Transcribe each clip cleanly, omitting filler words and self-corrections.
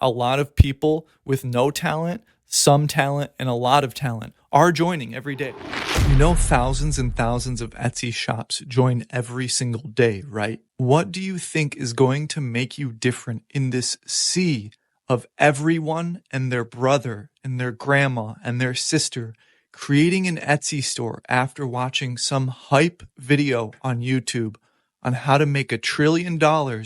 a lot of people with no talent, some talent, and a lot of talent are joining every day. You know, thousands and thousands of Etsy shops join every single day, right? What do you think is going to make you different in this sea of everyone and their brother and their grandma and their sister creating an Etsy store after watching some hype video on YouTube on how to make $1 trillion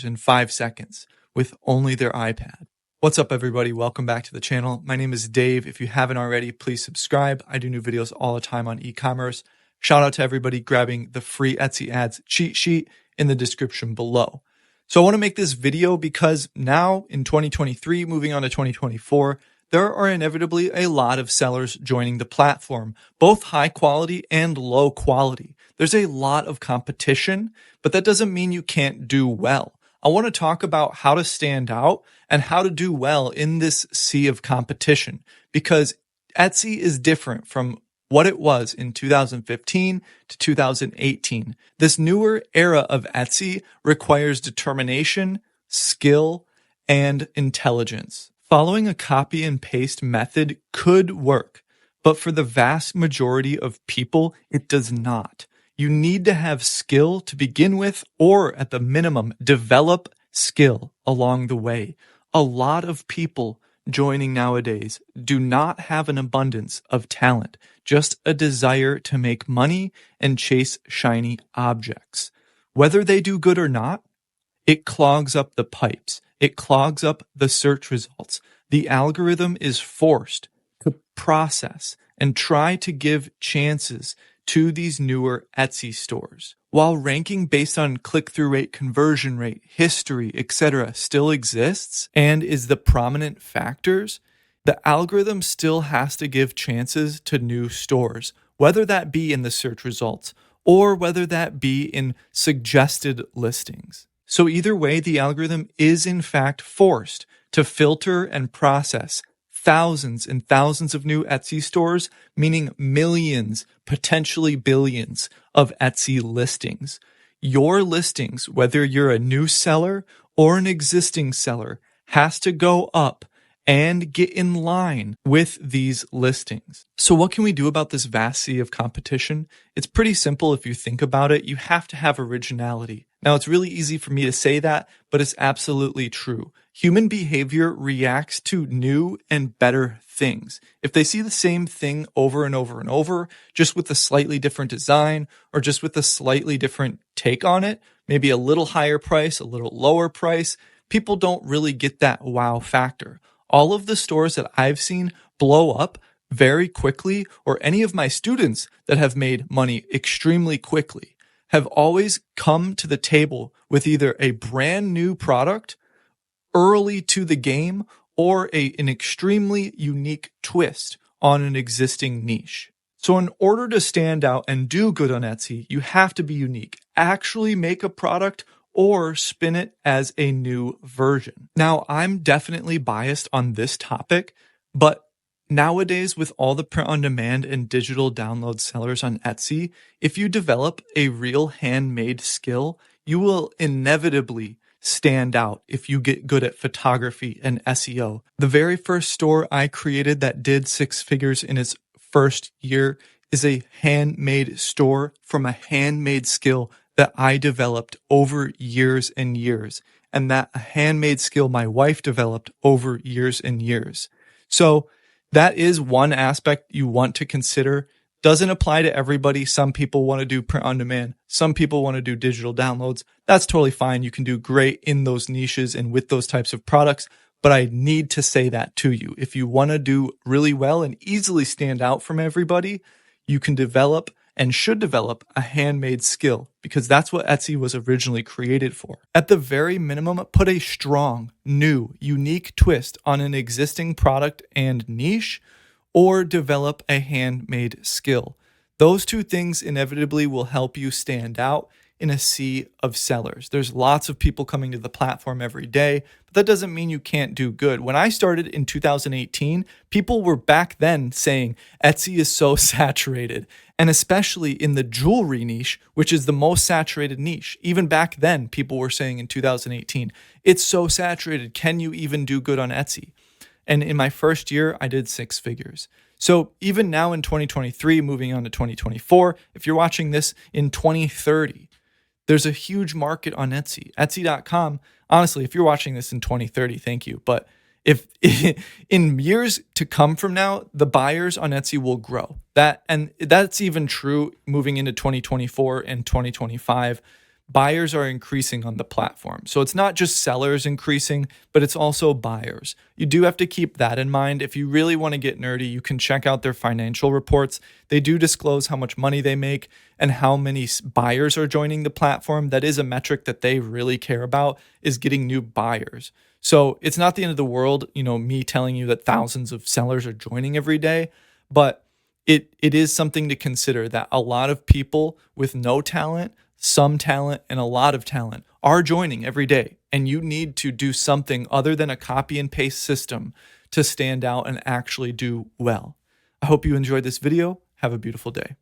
in 5 seconds with only their iPad? What's up, everybody? Welcome back to the channel. My name is Dave. If you haven't already, please subscribe. I do new videos all the time on e-commerce. Shout out to everybody grabbing the free Etsy ads cheat sheet in the description below. So I want to make this video because now in 2023, moving on to 2024, there are inevitably a lot of sellers joining the platform, both high quality and low quality. There's a lot of competition, but that doesn't mean you can't do well. I want to talk about how to stand out and how to do well in this sea of competition, because Etsy is different from what it was in 2015 to 2018. This newer era of Etsy requires determination, skill, and intelligence. Following a copy and paste method could work, but for the vast majority of people, it does not. You need to have skill to begin with, or at the minimum, develop skill along the way. A lot of people joining nowadays do not have an abundance of talent, just a desire to make money and chase shiny objects. Whether they do good or not, it clogs up the pipes. It clogs up the search results. The algorithm is forced to process and try to give chances to these newer Etsy stores. While ranking based on click-through rate, conversion rate, history, etc. still exists and is the prominent factors, the algorithm still has to give chances to new stores, whether that be in the search results or whether that be in suggested listings. So either way, the algorithm is in fact forced to filter and process thousands and thousands of new Etsy stores, meaning millions, potentially billions of Etsy listings. Your listings, whether you're a new seller or an existing seller, has to go up and get in line with these listings. So what can we do about this vast sea of competition? It's pretty simple if you think about it. You have to have originality. Now, it's really easy for me to say that, but it's absolutely true. Human behavior reacts to new and better things. If they see the same thing over and over and over, just with a slightly different design or just with a slightly different take on it, maybe a little higher price, a little lower price, people don't really get that wow factor. All of the stores that I've seen blow up very quickly, or any of my students that have made money extremely quickly, have always come to the table with either a brand new product early to the game or an extremely unique twist on an existing niche. So in order to stand out and do good on Etsy, you have to be unique. Actually make a product or spin it as a new version. Now, I'm definitely biased on this topic, but nowadays with all the print on demand and digital download sellers on Etsy, if you develop a real handmade skill, you will inevitably stand out if you get good at photography and SEO. The very first store I created that did 6 figures in its first year is a handmade store from a handmade skill that I developed over years and years, and that a handmade skill my wife developed over years and years. So that is one aspect you want to consider. Doesn't apply to everybody. Some people want to do print on demand. Some people want to do digital downloads. That's totally fine. You can do great in those niches and with those types of products. But I need to say that to you. If you want to do really well and easily stand out from everybody, you can develop and should develop a handmade skill, because that's what Etsy was originally created for. At the very minimum, put a strong, new, unique twist on an existing product and niche, or develop a handmade skill. Those two things inevitably will help you stand out in a sea of sellers. There's lots of people coming to the platform every day, but that doesn't mean you can't do good. When I started in 2018, people were back then saying Etsy is so saturated, and especially in the jewelry niche, which is the most saturated niche. Even back then, people were saying in 2018, it's so saturated. Can you even do good on Etsy? And in my first year, I did 6 figures. So even now in 2023, moving on to 2024, if you're watching this in 2030, there's a huge market on Etsy. Etsy.com, honestly, if you're watching this in 2030, thank you. But if in years to come from now, the buyers on Etsy will grow. That's even true moving into 2024 and 2025. Buyers are increasing on the platform. So it's not just sellers increasing, but it's also buyers. You do have to keep that in mind. If you really want to get nerdy, you can check out their financial reports. They do disclose how much money they make and how many buyers are joining the platform. That is a metric that they really care about, is getting new buyers. So it's not the end of the world, me telling you that thousands of sellers are joining every day, but it is something to consider that a lot of people with no talent, some talent, and a lot of talent are joining every day. And you need to do something other than a copy and paste system to stand out and actually do well. I hope you enjoyed this video. Have a beautiful day.